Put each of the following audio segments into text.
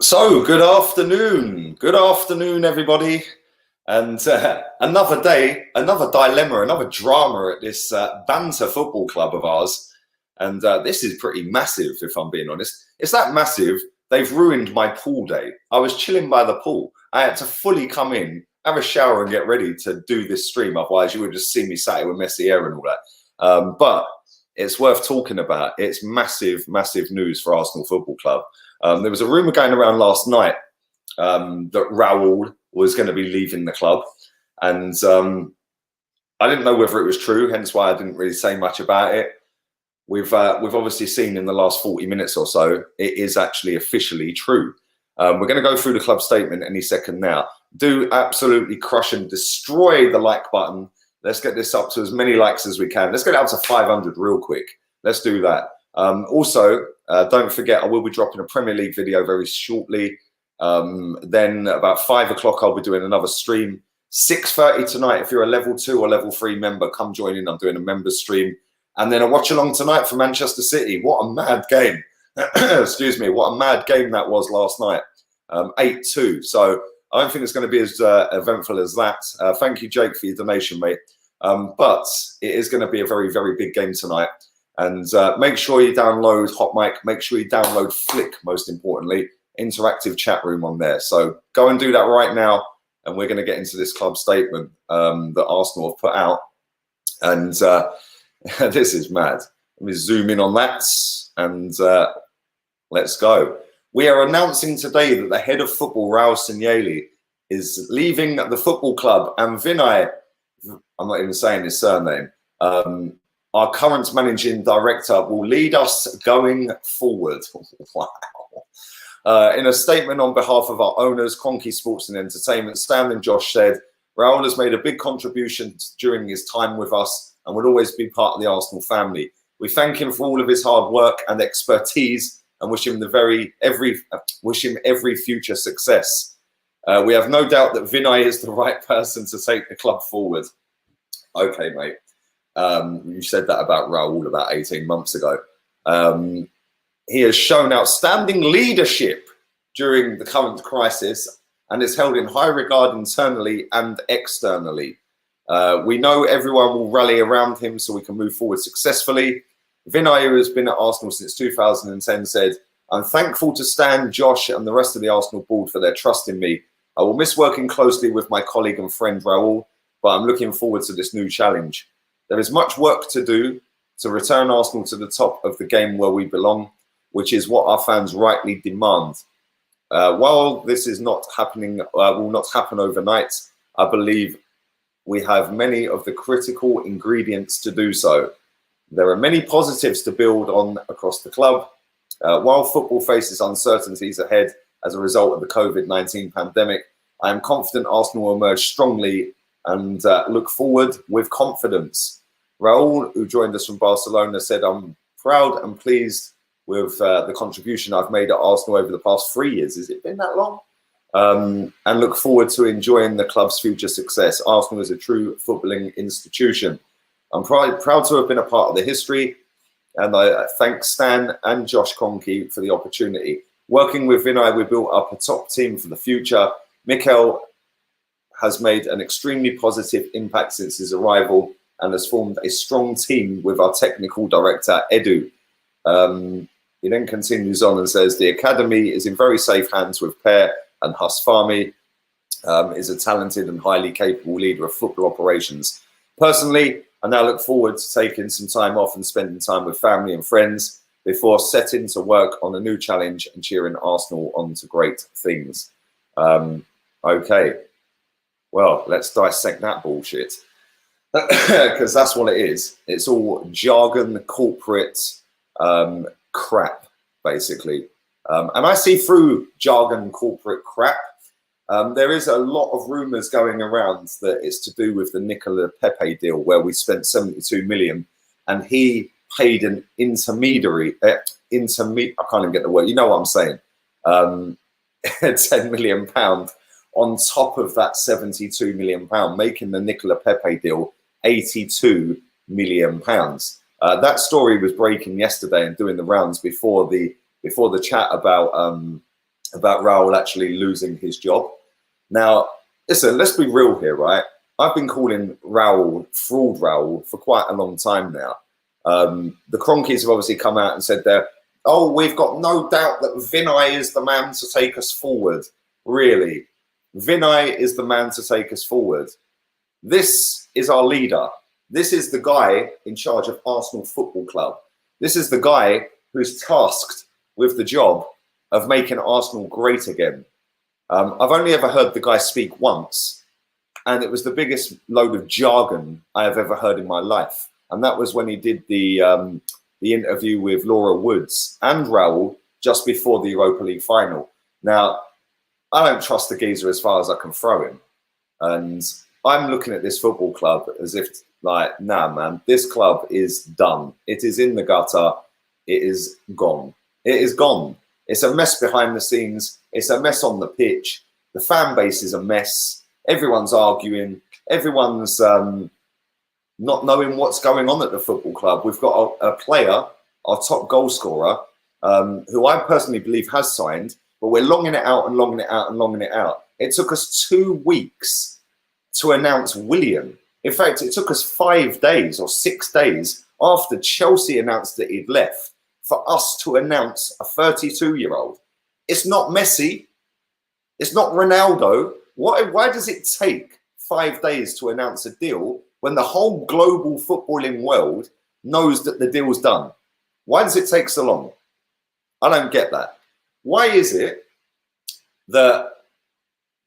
So, good afternoon. Good afternoon, everybody. And another day, another dilemma, another drama at this banter football club of ours. And this is pretty massive, if I'm being honest. It's that massive, they've ruined my pool day. I was chilling by the pool. I had to fully come in, have a shower and get ready to do this stream. Otherwise, you would just see me sat here with messy hair and all that. But it's worth talking about. It's massive, massive news for Arsenal Football Club. There was a rumour going around last night that Raul was going to be leaving the club, and I didn't know whether it was true, hence why I didn't really say much about it. We've obviously seen in the last 40 minutes or so, it is actually officially true. We're going to go through the club statement any second now. Do absolutely crush and destroy the like button. Let's get this up to as many likes as we can. Let's get it up to 500 real quick. Let's do that. Also, don't forget, I will be dropping a Premier League video very shortly. Then about 5 o'clock, I'll be doing another stream. 6:30 tonight, if you're a level 2 or level 3 member, come join in. I'm doing a member stream. And then a watch along tonight for Manchester City. What a mad game. Excuse me. What a mad game that was last night. 8-2. So I don't think it's going to be as eventful as that. Thank you, Jake, for your donation, mate. But it is going to be a very, very big game tonight. And make sure you download HOTMIC. Make sure you download Flick, most importantly. Interactive chat room on there. So go and do that right now. And we're going to get into this club statement that Arsenal have put out. And this is mad. Let me zoom in on that. And let's go. We are announcing today that the head of football, Raul Sanllehi, is leaving the football club. And Vinay, I'm not even saying his surname, our current managing director, will lead us going forward. Wow. In a statement on behalf of our owners, Conky Sports and Entertainment, Stan and Josh said, Raul has made a big contribution during his time with us and will always be part of the Arsenal family. We thank him for all of his hard work and expertise and wish him every future success. We have no doubt that Vinay is the right person to take the club forward. Okay, mate. You said that about Raul about 18 months ago. He has shown outstanding leadership during the current crisis and is held in high regard internally and externally. We know everyone will rally around him so we can move forward successfully. Vinay, who has been at Arsenal since 2010, said, I'm thankful to Stan, Josh and the rest of the Arsenal board for their trust in me. I will miss working closely with my colleague and friend Raul, but I'm looking forward to this new challenge. There is much work to do to return Arsenal to the top of the game where we belong, which is what our fans rightly demand. While this is not happening, will not happen overnight, I believe we have many of the critical ingredients to do so. There are many positives to build on across the club. While football faces uncertainties ahead as a result of the COVID-19 pandemic, I am confident Arsenal will emerge strongly and look forward with confidence. Raul, who joined us from Barcelona, said, I'm proud and pleased with the contribution I've made at Arsenal over the past 3 years. Has it been that long? And look forward to enjoying the club's future success. Arsenal is a true footballing institution. I'm proud to have been a part of the history, and I thank Stan and Josh Conky for the opportunity. Working with Vinay, we built up a top team for the future. Mikel has made an extremely positive impact since his arrival and has formed a strong team with our technical director, Edu. He then continues on and says, the academy is in very safe hands with Per, and Hus Fahmy is a talented and highly capable leader of football operations. Personally, I now look forward to taking some time off and spending time with family and friends before setting to work on a new challenge and cheering Arsenal on to great things. Okay, well, let's dissect that bullshit. Because that's what it is. It's all jargon, corporate crap, basically. And I see through jargon, corporate crap. There is a lot of rumours going around that it's to do with the Nicola Pepe deal, where we spent 72 million and he paid an intermediary, I can't even get the word, you know what I'm saying, 10 million pound on top of that 72 million pound, making the Nicola Pepe deal 82 million pounds. That story was breaking yesterday and doing the rounds before the chat about about Raul actually losing his job. Now, listen, let's be real here, right? I've been calling Raul fraud Raul for quite a long time now. The Cronkies have obviously come out and said oh, we've got no doubt that Vinay is the man to take us forward. Really? Vinay is the man to take us forward. This is our leader. This is the guy in charge of Arsenal Football Club. This is the guy who's tasked with the job of making Arsenal great again. I've only ever heard the guy speak once, and it was the biggest load of jargon I have ever heard in my life. And that was when he did the interview with Laura Woods and Raul just before the Europa League final. Now, I don't trust the geezer as far as I can throw him. And I'm looking at this football club as if, like, nah, man, this club is done. It is in the gutter. It is gone. It is gone. It's a mess behind the scenes. It's a mess on the pitch. The fan base is a mess. Everyone's arguing. Everyone's not knowing what's going on at the football club. We've got a player, our top goal scorer, who I personally believe has signed, but we're longing it out and longing it out and longing it out. It took us 2 weeks to announce William. In fact, it took us 5 days or 6 days after Chelsea announced that he'd left for us to announce a 32-year-old. It's not Messi. It's not Ronaldo. Why does it take 5 days to announce a deal when the whole global footballing world knows that the deal's done? Why does it take so long? I don't get that. Why is it that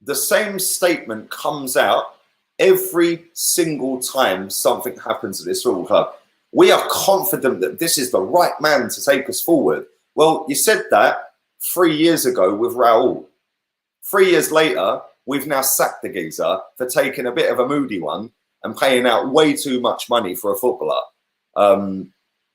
the same statement comes out every single time something happens at this football club? We are confident that this is the right man to take us forward. Well, you said that 3 years ago with Raul. 3 years later, we've now sacked the geezer for taking a bit of a moody one and paying out way too much money for a footballer.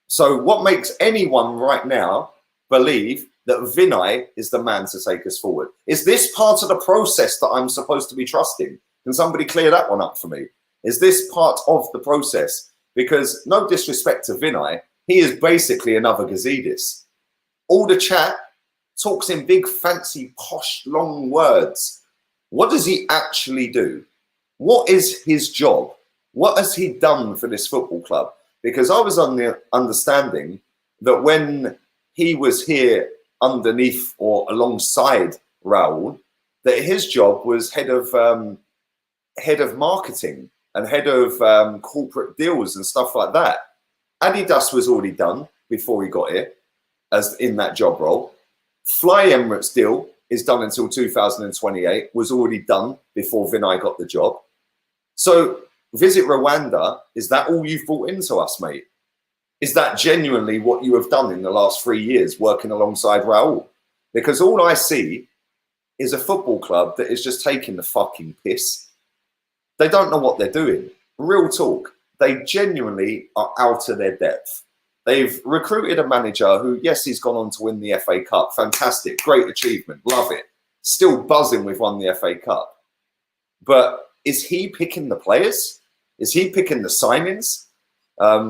So what makes anyone right now believe that Vinay is the man to take us forward? Is this part of the process that I'm supposed to be trusting? Can somebody clear that one up for me? Is this part of the process? Because no disrespect to Vinay, he is basically another Gazidis. All the chat talks in big, fancy, posh, long words. What does he actually do? What is his job? What has he done for this football club? Because I was on the understanding that when he was here underneath or alongside Raul, that his job was head of marketing and head of corporate deals and stuff like that. Adidas was already done before he got here, as in that job role. Fly Emirates deal is done until 2028, was already done before Vinay got the job. So Visit Rwanda, is that all you've brought into us, mate? Is that genuinely what you have done in the last 3 years working alongside Raul? Because all I see is a football club that is just taking the fucking piss. They don't know what they're doing. Real talk. They genuinely are out of their depth. They've recruited a manager who, yes, he's gone on to win the FA Cup. Fantastic. Great achievement. Love it. Still buzzing we've won the FA Cup. But is he picking the players? Is he picking the signings?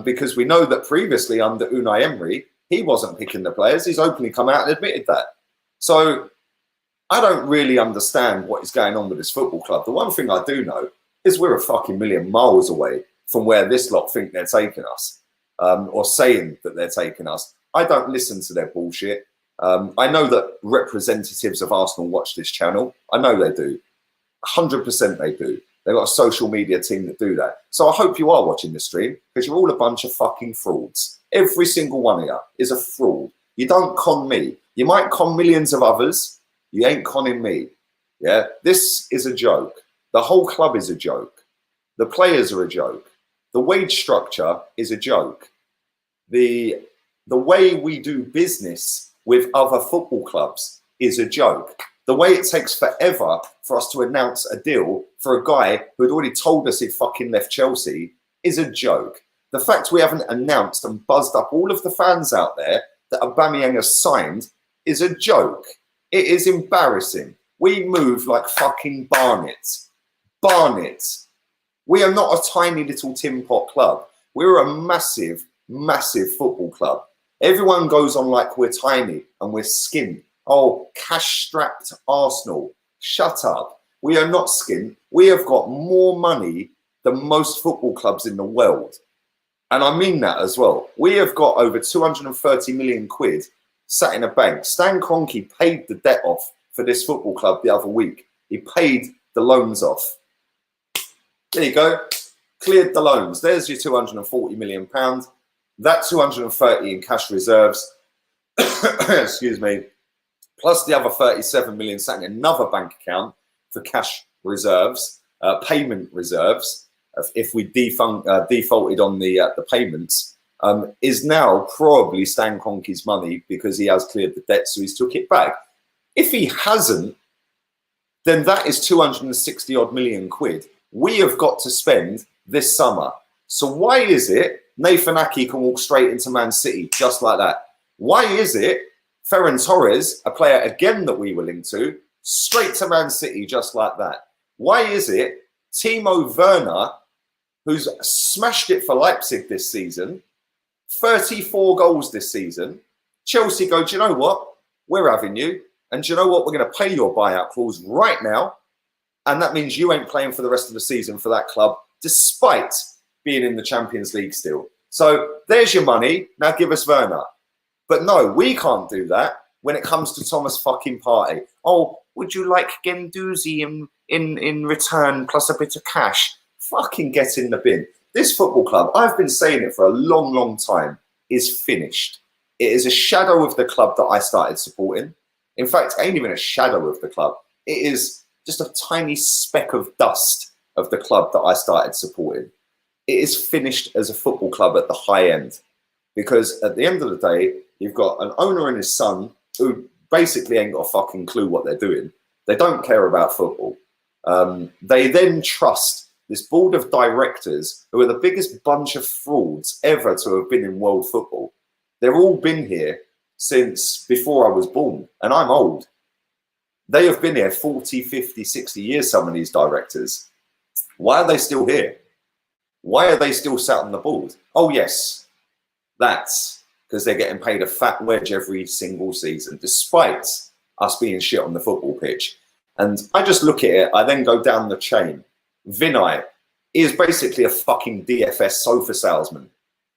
Because we know that previously under Unai Emery, he wasn't picking the players. He's openly come out and admitted that. So I don't really understand what is going on with this football club. The one thing I do know is we're a fucking million miles away from where this lot think they're taking us, or saying that they're taking us. I don't listen to their bullshit. I know that representatives of Arsenal watch this channel. I know they do. 100% they do. They've got a social media team that do that. So I hope you are watching this stream, because you're all a bunch of fucking frauds. Every single one of you is a fraud. You don't con me. You might con millions of others. You ain't conning me. Yeah, this is a joke. The whole club is a joke. The players are a joke. The wage structure is a joke. The way we do business with other football clubs is a joke. The way it takes forever for us to announce a deal for a guy who had already told us he fucking left Chelsea is a joke. The fact we haven't announced and buzzed up all of the fans out there that Aubameyang has signed is a joke. It is embarrassing. We move like fucking Barnet. Barnet. We are not a tiny little tin pot club. We're a massive, massive football club. Everyone goes on like we're tiny and we're skint Oh, cash-strapped Arsenal. Shut up. We are not skint. We have got more money than most football clubs in the world. And I mean that as well. We have got over 230 million quid sat in a bank. Stan Kroenke paid the debt off for this football club the other week. He paid the loans off. There you go. Cleared the loans. There's your 240 million pounds. That 230 in cash reserves, excuse me, plus the other 37 million sat in another bank account for cash reserves, payment reserves, if we defaulted on the payments, is now probably Stan Kroenke's money because he has cleared the debt, so he's took it back. If he hasn't, then that is 260 odd million quid we have got to spend this summer. So why is it Nathan Ake can walk straight into Man City just like that? Why is it Ferran Torres, a player again that we were linked to, straight to Man City just like that? Why is it Timo Werner, who's smashed it for Leipzig this season, 34 goals this season, Chelsea go, do you know what? We're having you. And do you know what? We're going to pay your buyout clause right now. And that means you ain't playing for the rest of the season for that club, despite being in the Champions League still. So there's your money. Now give us Werner. But no, we can't do that when it comes to Thomas fucking Partey. Oh, would you like Guendouzi in return plus a bit of cash? Fucking get in the bin. This football club, I've been saying it for a long, long time, is finished. It is a shadow of the club that I started supporting. In fact, it ain't even a shadow of the club. It is just a tiny speck of dust of the club that I started supporting. It is finished as a football club at the high end. Because at the end of the day, you've got an owner and his son who basically ain't got a fucking clue what they're doing. They don't care about football. They then trust this board of directors who are the biggest bunch of frauds ever to have been in world football. They've all been here since before I was born, and I'm old. They have been here 40, 50, 60 years, some of these directors. Why are they still here? Why are they still sat on the board? Oh, yes, that's because they're getting paid a fat wedge every single season, despite us being shit on the football pitch. And I just look at it, I then go down the chain. Vinay is basically a fucking DFS sofa salesman.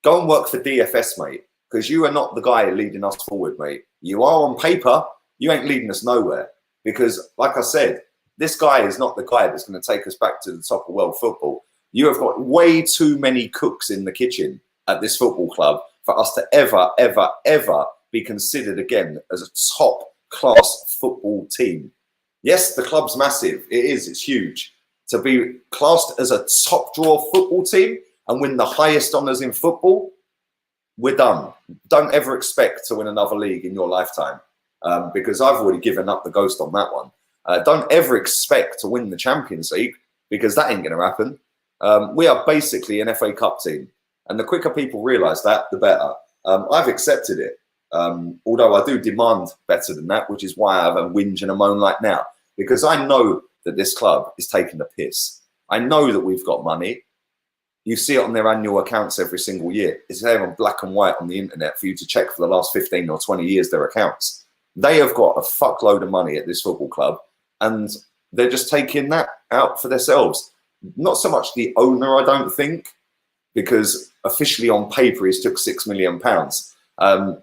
Go and work for DFS, mate, because you are not the guy leading us forward, mate. You are on paper, you ain't leading us nowhere. Because, like I said, this guy is not the guy that's going to take us back to the top of world football. You have got way too many cooks in the kitchen at this football club for us to ever, ever, ever be considered again as a top-class football team. Yes, the club's massive. It is. It's huge. To be classed as a top-draw football team and win the highest honours in football, we're done. Don't ever expect to win another league in your lifetime. Because I've already given up the ghost on that one. Don't ever expect to win the Champions League because that ain't going to happen. We are basically an FA Cup team. And the quicker people realise that, the better. I've accepted it. Although I do demand better than that, which is why I have a whinge and a moan like now. Because I know that this club is taking the piss. I know that we've got money. You see it on their annual accounts every single year. It's there on black and white on the internet for you to check for the last 15 or 20 years, their accounts. They have got a fuckload of money at this football club and they're just taking that out for themselves. Not so much the owner, I don't think, because officially on paper he's took £6 million.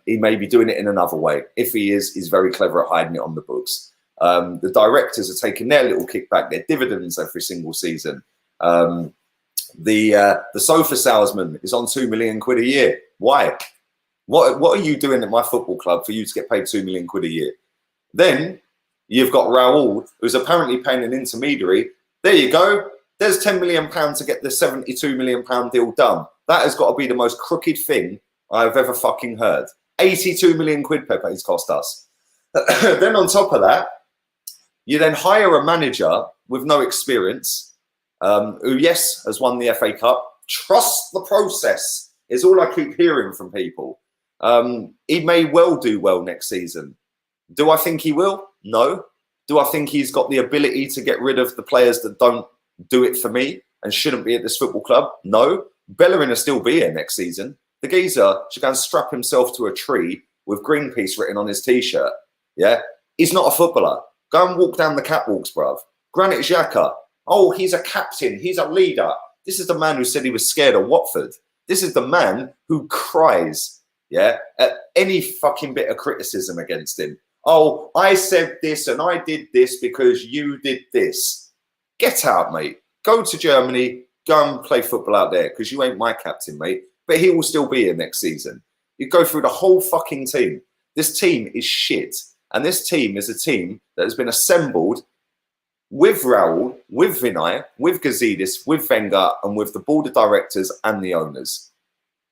He may be doing it in another way. If he is, he's very clever at hiding it on the books. The directors are taking their little kickback, their dividends every single season. The sofa salesman is on 2 million quid a year. Why? What are you doing at my football club for you to get paid 2 million quid a year? Then you've got Raul, who's apparently paying an intermediary. There you go. There's £10 million to get the £72 million deal done. That has got to be the most crooked thing I've ever fucking heard. 82 million quid Pepe's cost us. Then on top of that, you then hire a manager with no experience, who, yes, has won the FA Cup. Trust the process is all I keep hearing from people. He may well do well next season. Do I think he will? No. Do I think he's got the ability to get rid of the players that don't do it for me and shouldn't be at this football club? No. Bellerin will still be here next season. The geezer should go and strap himself to a tree with Greenpeace written on his T-shirt. Yeah. He's not a footballer. Go and walk down the catwalks, bruv. Granit Xhaka. Oh, he's a captain. He's a leader. This is the man who said he was scared of Watford. This is the man who cries, yeah, at any fucking bit of criticism against him. Oh, I said this and I did this because you did this. Get out, mate. Go to Germany. Go and play football out there because you ain't my captain, mate. But he will still be here next season. You go through the whole fucking team. This team is shit. And this team is a team that has been assembled with Raul, with Vinay, with Gazidis, with Wenger, and with the board of directors and the owners.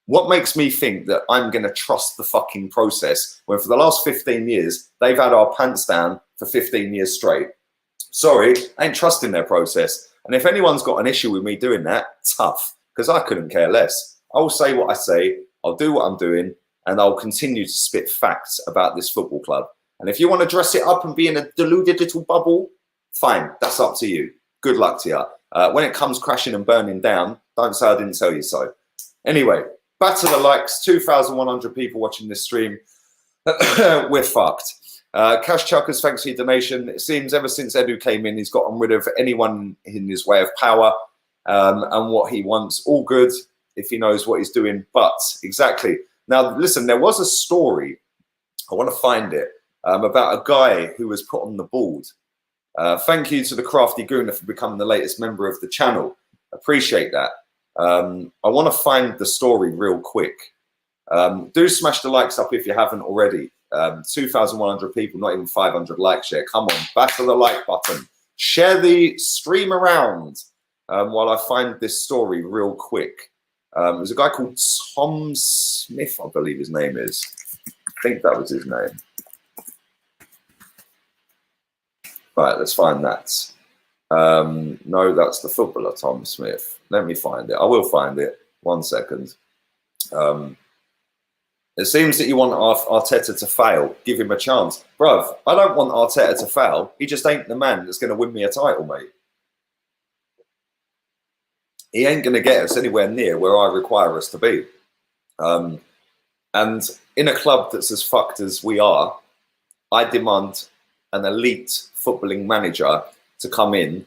What makes me think that I'm going to trust the fucking process when for the last 15 years, they've had our pants down for 15 years straight? Sorry, I ain't trusting their process. And if anyone's got an issue with me doing that, tough, because I couldn't care less. I'll say what I say, I'll do what I'm doing, and I'll continue to spit facts about this football club. And if you want to dress it up and be in a deluded little bubble, fine, that's up to you. Good luck to you. When it comes crashing and burning down, don't say I didn't tell you so. Anyway, back to the likes. 2,100 people watching this stream. We're fucked. Cash Chuckers, thanks for your donation. It seems ever since Edu came in, he's gotten rid of anyone in his way of power and what he wants. All good if he knows what he's doing. But exactly. Now, listen, there was a story. I want to find it. About a guy who was put on the board. Thank you to the Crafty Gooner for becoming the latest member of the channel. Appreciate that. I want to find the story real quick. Do smash the likes up if you haven't already. 2,100 people, not even 500 likes yet. Come on, back to the like button. Share the stream around while I find this story real quick. There's a guy called Tom Smith, I believe his name is. I think that was his name. Right, let's find that. No, that's the footballer, Tom Smith. Let me find it. I will find it. 1 second. It seems that you want Arteta to fail. Give him a chance. Bruv, I don't want Arteta to fail. He just ain't the man that's going to win me a title, mate. He ain't going to get us anywhere near where I require us to be. And in a club that's as fucked as we are, I demand an elite footballing manager to come in.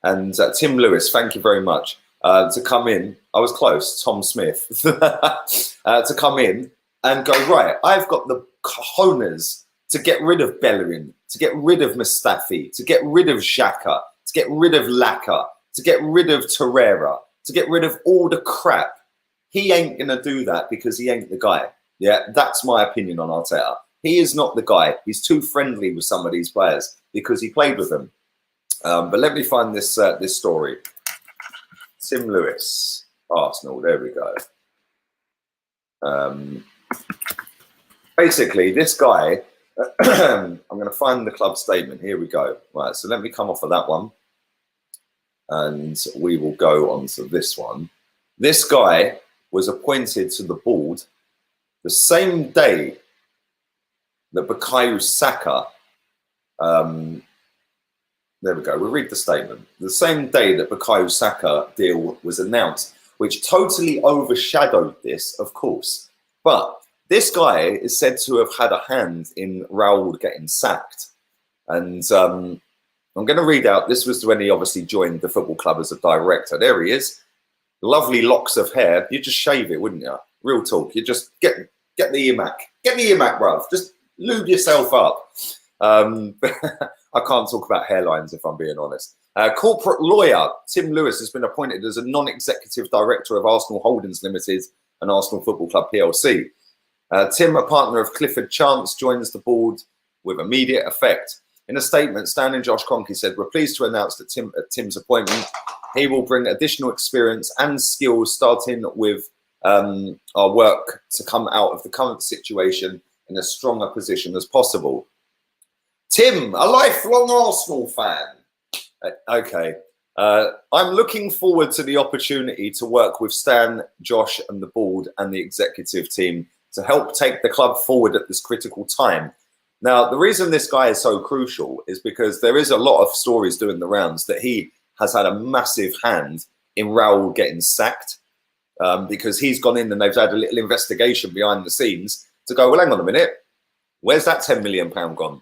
And Tim Lewis, thank you very much, to come in. I was close, Tom Smith, to come in and go, right, I've got the cojones to get rid of Bellerin, to get rid of Mustafi, to get rid of Xhaka, to get rid of Laka, to get rid of Torreira, to get rid of all the crap. He ain't going to do that because he ain't the guy. Yeah, that's my opinion on Arteta. He is not the guy. He's too friendly with some of these players because he played with them. But let me find this this story. Tim Lewis, Arsenal. There we go. Basically, this guy. I'm going to find the club statement. Here we go. Right. So let me come off of that one, and we will go on to this one. This guy was appointed to the board the same day that Bukayo Saka, there we go, we'll read the statement. The same day that Bukayo Saka deal was announced, which totally overshadowed this, of course. But this guy is said to have had a hand in Raul getting sacked. And I'm going to read out, this was when he obviously joined the football club as a director. There he is. Lovely locks of hair. You'd just shave it, wouldn't you? Real talk. You just get the EMAC. Get the EMAC, bruv. Just lube yourself up. I can't talk about hairlines if I'm being honest. Corporate lawyer Tim Lewis has been appointed as a non-executive director of Arsenal Holdings Limited and Arsenal Football Club PLC. Tim, a partner of Clifford Chance, joins the board with immediate effect. In a statement, Stan and Josh Kroenke said, "We're pleased to announce that Tim's appointment, he will bring additional experience and skills, starting with our work to come out of the current situation in a stronger position as possible." Tim, a lifelong Arsenal fan. Okay. I'm looking forward to the opportunity to work with Stan, Josh and the board and the executive team to help take the club forward at this critical time. Now, the reason this guy is so crucial is because there is a lot of stories doing the rounds that he has had a massive hand in Raul getting sacked because he's gone in and they've had a little investigation behind the scenes to go, well, hang on a minute, where's that £10 million gone?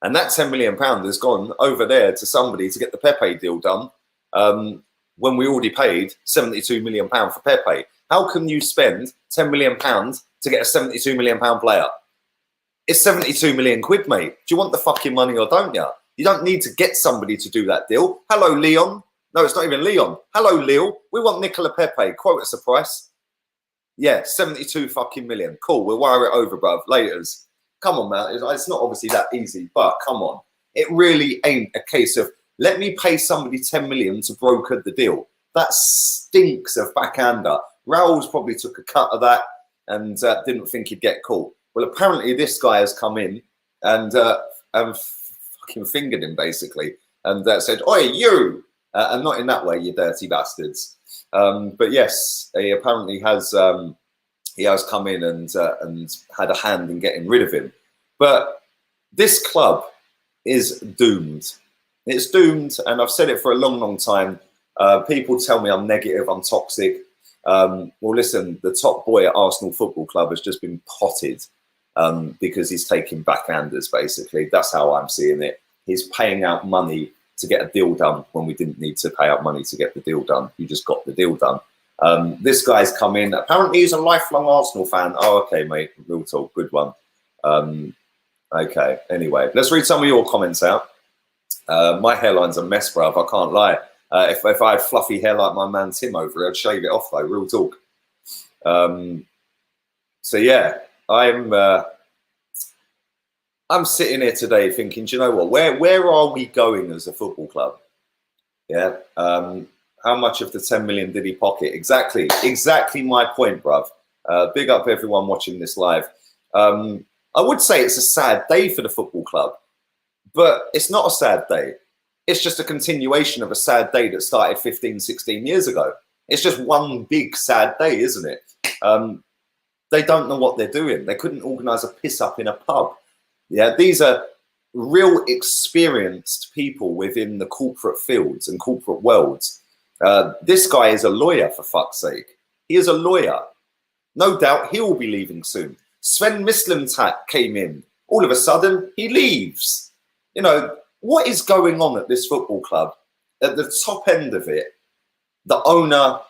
And that £10 million has gone over there to somebody to get the Pepe deal done, when we already paid £72 million for Pepe. How can you spend £10 million to get a £72 million player? It's 72 million quid, mate. Do you want the fucking money or don't you? You don't need to get somebody to do that deal. Hello, Leon. No, it's not even Leon. Hello, Leo. We want Nicola Pepe. Quote us a price. Yeah, 72 fucking million. Cool. We'll wire it over, bruv. Laters. Come on, man. It's not obviously that easy, but come on. It really ain't a case of let me pay somebody 10 million to broker the deal. That stinks of backhander. Raul's probably took a cut of that and didn't think he'd get caught. Well, apparently this guy has come in and fucking fingered him basically, and said, "Oi, you!" And not in that way, you dirty bastards. But yes, he apparently has. He has come in and had a hand in getting rid of him. But this club is doomed. It's doomed, and I've said it for a long, long time. People tell me I'm negative, I'm toxic. Well, listen, the top boy at Arsenal Football Club has just been potted. Because he's taking backhanders, basically. That's how I'm seeing it. He's paying out money to get a deal done when we didn't need to pay out money to get the deal done. You just got the deal done. This guy's come in. Apparently, he's a lifelong Arsenal fan. Oh, okay, mate. Real talk. Good one. Okay. Anyway, let's read some of your comments out. My hairline's a mess, bruv. I can't lie. If I had fluffy hair like my man Tim over here, I'd shave it off, though. Real talk. So, yeah. I'm sitting here today thinking, do you know what? Where are we going as a football club? Yeah. How much of the 10 million did he pocket? Exactly my point, bruv. Big up everyone watching this live. I would say it's a sad day for the football club, but it's not a sad day. It's just a continuation of a sad day that started 15, 16 years ago. It's just one big sad day, isn't it? They don't know what they're doing. They couldn't organise a piss up in a pub. Yeah, these are real experienced people within the corporate fields and corporate worlds. This guy is a lawyer, for fuck's sake. He is a lawyer. No doubt he will be leaving soon. Sven Mislintat came in. All of a sudden, he leaves. You know, what is going on at this football club? At the top end of it, the owner,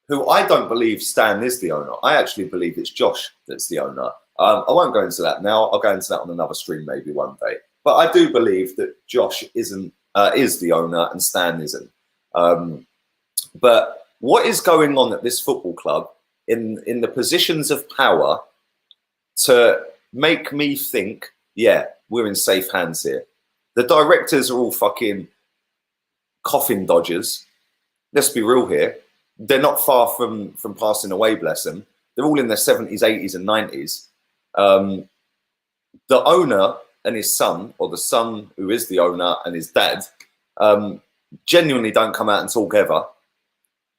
who I don't believe Stan is the owner. I actually believe it's Josh that's the owner. I won't go into that now. I'll go into that on another stream maybe one day. But I do believe that Josh is the owner and Stan isn't. But what is going on at this football club in the positions of power to make me think, yeah, we're in safe hands here. The directors are all fucking coffin dodgers. Let's be real here. They're not far from passing away, bless them. They're all in their 70s, 80s and 90s. The owner and his son, or the son who is the owner and his dad, genuinely don't come out and talk ever.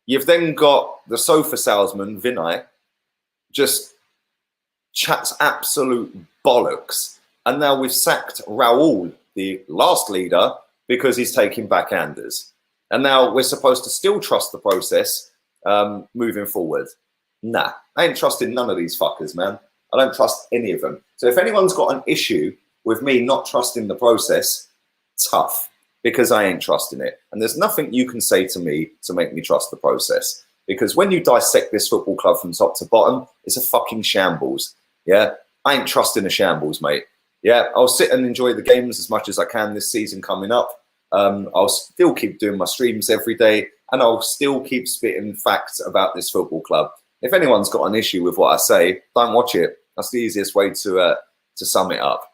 You've then got the sofa salesman, Vinay, just chats absolute bollocks. And now we've sacked Raul, the last leader, because he's taking backhanders. And now we're supposed to still trust the process moving forward. Nah, I ain't trusting none of these fuckers, man. I don't trust any of them. So if anyone's got an issue with me not trusting the process, tough, because I ain't trusting it. And there's nothing you can say to me to make me trust the process. Because when you dissect this football club from top to bottom, it's a fucking shambles. Yeah, I ain't trusting a shambles, mate. Yeah, I'll sit and enjoy the games as much as I can this season coming up. I'll still keep doing my streams every day, and I'll still keep spitting facts about this football club. If anyone's got an issue with what I say, don't watch it. That's the easiest way to sum it up.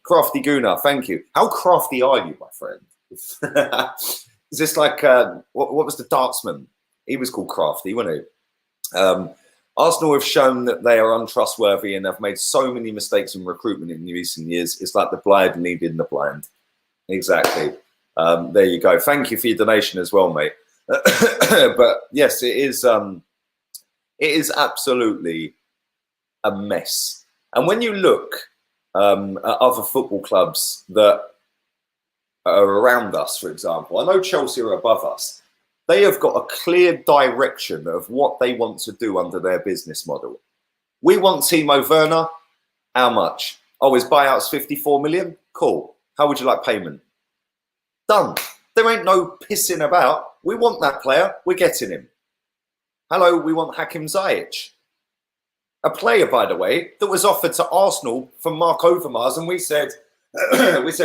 Crafty Guna, thank you. How crafty are you, my friend? Is this like, what was the dartsman? He was called Crafty, wasn't he? Arsenal have shown that they are untrustworthy and have made so many mistakes in recruitment in recent years. It's like the blind leading the blind. Exactly. There you go. Thank you for your donation as well, mate. But yes, it is absolutely a mess. And when you look at other football clubs that are around us, for example, I know Chelsea are above us. They have got a clear direction of what they want to do under their business model. We want Timo Werner. How much? Oh, his buyout's 54 million. Cool. How would you like payment? Done. There ain't no pissing about. We want that player. We're getting him. Hello, we want Hakim Ziyech. A player, by the way, that was offered to Arsenal from Mark Overmars, and we said,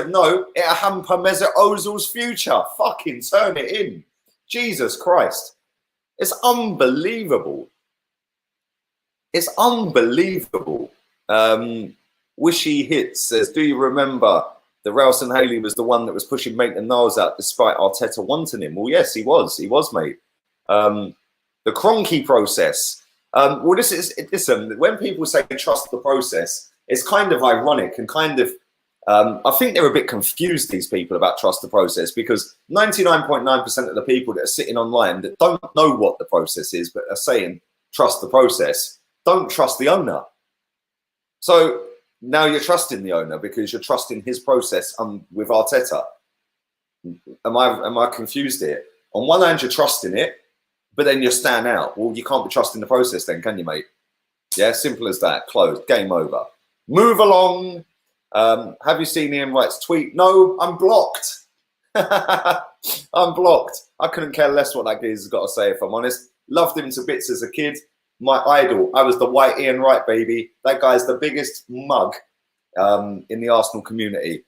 no, it'll hamper Mesut Ozil's future. Fucking turn it in. Jesus Christ. It's unbelievable. It's unbelievable. Wishy Hits says, do you remember that Raul Sanllehi was the one that was pushing Maitland-Niles out despite Arteta wanting him? Well, yes, he was. He was, mate. The Kroenke process. Well, listen, when people say trust the process, it's kind of ironic and kind of, I think they're a bit confused, these people, about trust the process, because 99.9% of the people that are sitting online that don't know what the process is, but are saying trust the process, don't trust the owner. So now you're trusting the owner because you're trusting his process with Arteta. Am I confused here? On one hand, you're trusting it, but then you stand out. Well, you can't be trusting the process then, can you, mate? Yeah, simple as that. Closed. Game over. Move along. Have you seen Ian Wright's tweet? No, I'm blocked. I'm blocked. I couldn't care less what that geezer's got to say, if I'm honest. Loved him to bits as a kid. My idol. I was the white Ian Wright, baby. That guy's the biggest mug in the Arsenal community.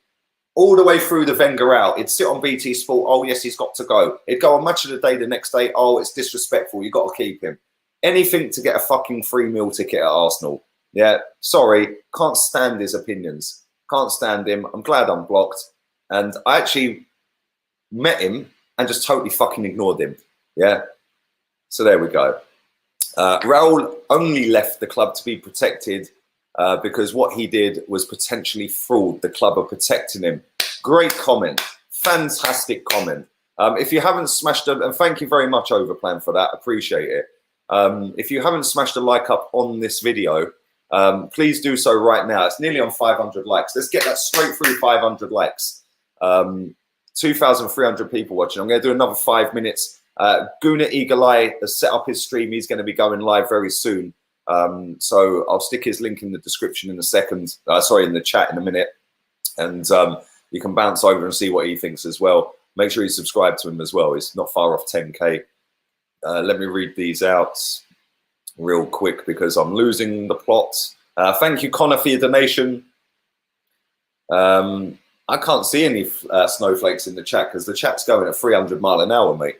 All the way through the Wenger out, he'd sit on BT Sport. Oh, yes, he's got to go. He'd go on Match of the Day the next day. Oh, it's disrespectful. You've got to keep him. Anything to get a fucking free meal ticket at Arsenal. Yeah, sorry. Can't stand his opinions. Can't stand him. I'm glad I'm blocked. And I actually met him and just totally fucking ignored him. Yeah. So there we go. Raul only left the club to be protected because what he did was potentially fraud. The club are protecting him. Great comment. Fantastic comment. If you haven't smashed it, and thank you very much, Overplan, for that. Appreciate it. If you haven't smashed a like up on this video, please do so right now. It's nearly on 500 likes. Let's get that straight through 500 likes. 2,300 people watching. I'm going to do another 5 minutes. Guna Eagle Eye has set up his stream. He's going to be going live very soon. So I'll stick his link in the description in a second. Sorry, in the chat in a minute. And you can bounce over and see what he thinks as well. Make sure you subscribe to him as well. He's not far off 10K. Let me read these out real quick because I'm losing the plot. Thank you, Connor, for your donation. I can't see any snowflakes in the chat because the chat's going at 300 miles an hour, mate.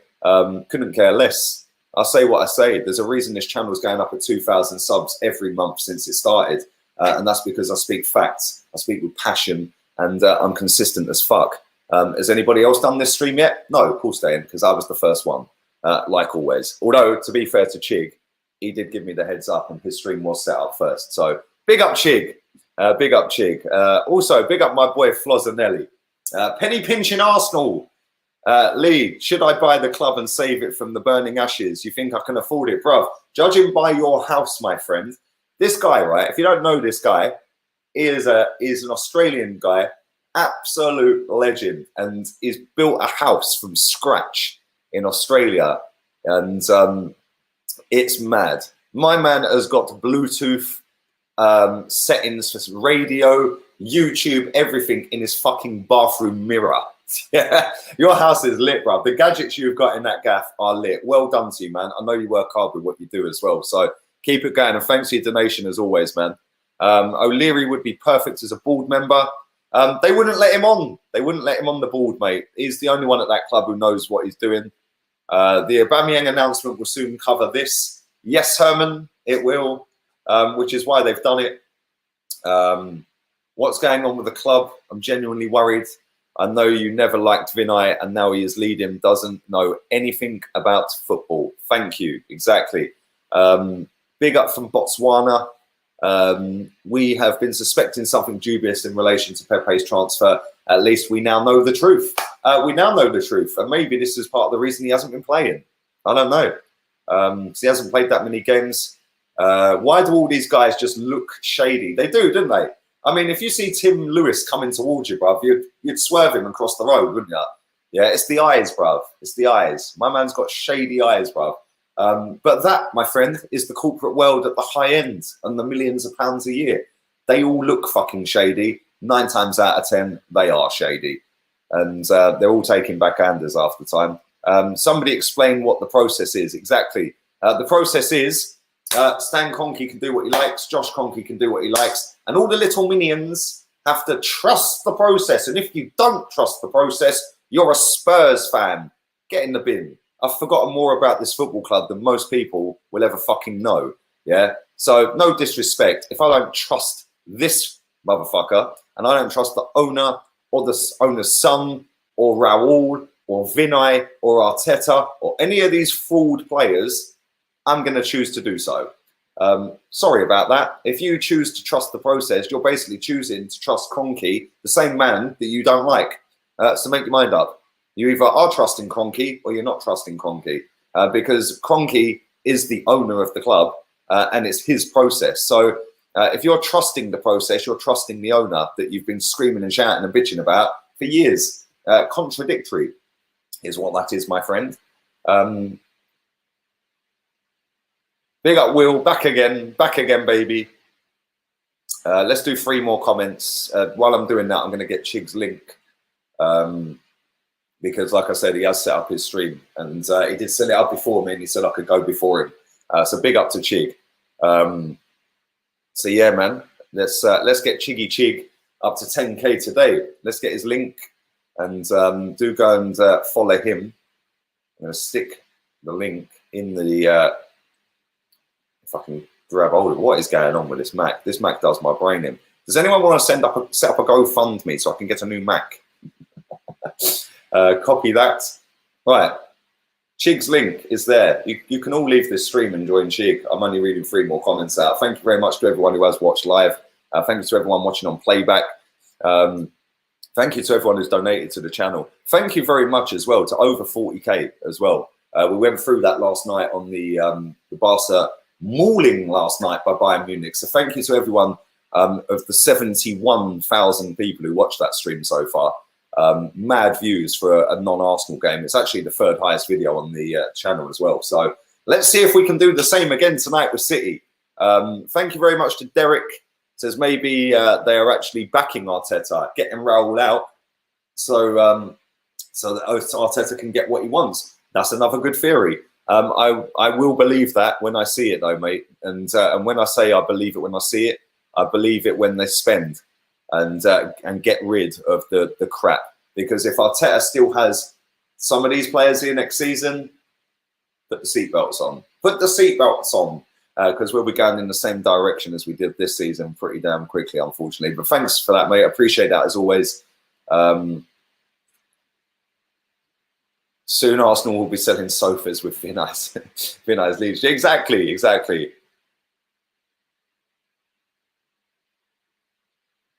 Couldn't care less. I'll say what I say. There's a reason this channel is going up at 2,000 subs every month since it started. And that's because I speak facts. I speak with passion and I'm consistent as fuck. Has anybody else done this stream yet? No, of course they ain't, because I was the first one, like always. Although, to be fair to Chig, he did give me the heads up and his stream was set up first. So big up Chig. Big up Chig. Also, big up my boy Flozzanelli. Penny pinching Arsenal. Lee, should I buy the club and save it from the burning ashes? You think I can afford it? Bruv, judging by your house, my friend, this guy, right, if you don't know this guy, he is an Australian guy, absolute legend, and he's built a house from scratch in Australia, and it's mad. My man has got Bluetooth settings for radio, YouTube, everything in his fucking bathroom mirror. Yeah, your house is lit, bro. The gadgets you've got in that gaff are lit. Well done to you, man. I know you work hard with what you do as well. So keep it going. And thanks for your donation as always, man. O'Leary would be perfect as a board member. They wouldn't let him on. They wouldn't let him on the board, mate. He's the only one at that club who knows what he's doing. The Aubameyang announcement will soon cover this. Yes, Herman, it will, which is why they've done it. What's going on with the club? I'm genuinely worried. I know you never liked Vinay and now he is leading, doesn't know anything about football. Thank you. Exactly. Big up from Botswana. We have been suspecting something dubious in relation to Pepe's transfer. At least we now know the truth. We now know the truth. And maybe this is part of the reason he hasn't been playing. I don't know. So he hasn't played that many games. Why do all these guys just look shady? They do, don't they? I mean, if you see Tim Lewis coming towards you, bruv, you'd swerve him across the road, wouldn't you? Yeah, it's the eyes, bruv. It's the eyes. My man's got shady eyes, bruv. But that, my friend, is the corporate world at the high end and the millions of pounds a year. They all look fucking shady. 9 times out of 10, they are shady. And they're all taking backhanders half the time. Somebody explain what the process is. Exactly. The process is Stan Kroenke can do what he likes, Josh Kroenke can do what he likes, and all the little minions have to trust the process. And if you don't trust the process, you're a Spurs fan. Get in the bin. I've forgotten more about this football club than most people will ever fucking know. Yeah. So no disrespect. If I don't trust this motherfucker, and I don't trust the owner or the owner's son or Raul or Vinay or Arteta or any of these fraud players, I'm going to choose to do so. Sorry about that. If you choose to trust the process, you're basically choosing to trust Kroenke, the same man that you don't like. So make your mind up. You either are trusting Kroenke or you're not trusting Kroenke, because Kroenke is the owner of the club and it's his process. So if you're trusting the process, you're trusting the owner that you've been screaming and shouting and bitching about for years. Contradictory is what that is, my friend. Big up, Will. Back again, baby. Let's do 3 more comments. While I'm doing that, I'm going to get Chig's link. Because, like I said, he has set up his stream. And he did set it up before me, and he said I could go before him. So big up to Chig. So, yeah, man. Let's get Chiggy Chig up to 10K today. Let's get his link. And do go and follow him. I'm going to stick the link in the... fucking grab hold of what is going on with this Mac. This Mac does my brain in. Does anyone want to set up a GoFundMe so I can get a new Mac? Copy that. Right. Chig's link is there. You can all leave this stream and join Chig. I'm only reading 3 more comments out. Thank you very much to everyone who has watched live. Thank you to everyone watching on playback. Thank you to everyone who's donated to the channel. Thank you very much as well to over 40K as well. We went through that last night on the Barca mauling last night by Bayern Munich. So thank you to everyone of the 71,000 people who watched that stream so far. Mad views for a non-Arsenal game. It's actually the 3rd highest video on the channel as well. So let's see if we can do the same again tonight with City. Thank you very much to Derek. Says maybe they are actually backing Arteta, getting Raul out so that Arteta can get what he wants. That's another good theory. I will believe that when I see it, though, mate. And when I say I believe it when I see it, I believe it when they spend and get rid of the crap. Because if Arteta still has some of these players here next season, put the seatbelts on. Put the seatbelts on, because we'll be going in the same direction as we did this season pretty damn quickly, unfortunately. But thanks for that, mate. I appreciate that as always. Soon Arsenal will be selling sofas with Vinay's leadership. Exactly.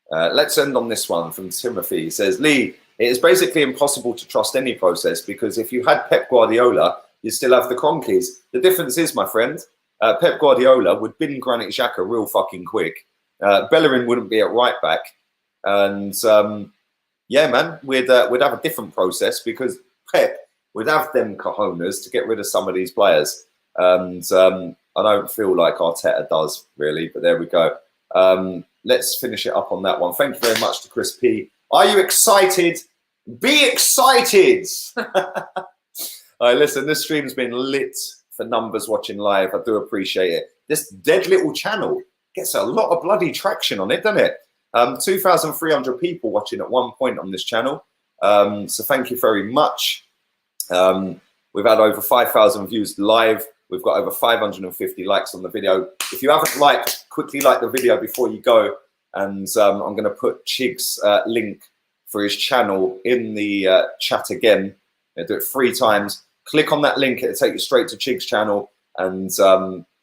Let's end on this one from Timothy. He says, Lee, it is basically impossible to trust any process because if you had Pep Guardiola, you still have the Kroenkes. The difference is, my friend, Pep Guardiola would bin Granit Xhaka real fucking quick. Bellerin wouldn't be at right back. And, yeah, man, we'd have a different process because Pep would have them cojones to get rid of some of these players. And I don't feel like Arteta does, really, but there we go. Let's finish it up on that one. Thank you very much to Chris P. Are you excited? Be excited! All right, listen, this stream's been lit for numbers watching live. I do appreciate it. This dead little channel gets a lot of bloody traction on it, doesn't it? 2,300 people watching at one point on this channel. So thank you very much. We've had over 5,000 views live. We've got over 550 likes on the video. If you haven't liked, quickly like the video before you go. And I'm going to put Chig's link for his channel in the chat again. I'll do it 3 times. Click on that link. It'll take you straight to Chig's channel. And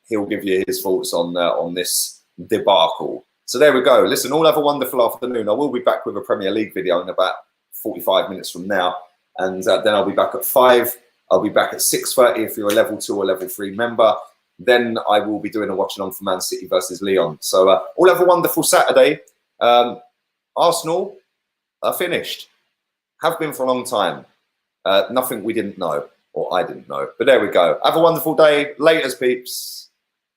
he'll give you his thoughts on this debacle. So there we go. Listen, all have a wonderful afternoon. I will be back with a Premier League video in about 45 minutes from now. And then I'll be back at 5. I'll be back at 6:30 if you're a level 2 or level 3 member. Then I will be doing a watch along for Man City versus Lyon. So all have a wonderful Saturday. Arsenal are finished. Have been for a long time. Nothing we didn't know, or I didn't know. But there we go. Have a wonderful day. Laters, peeps.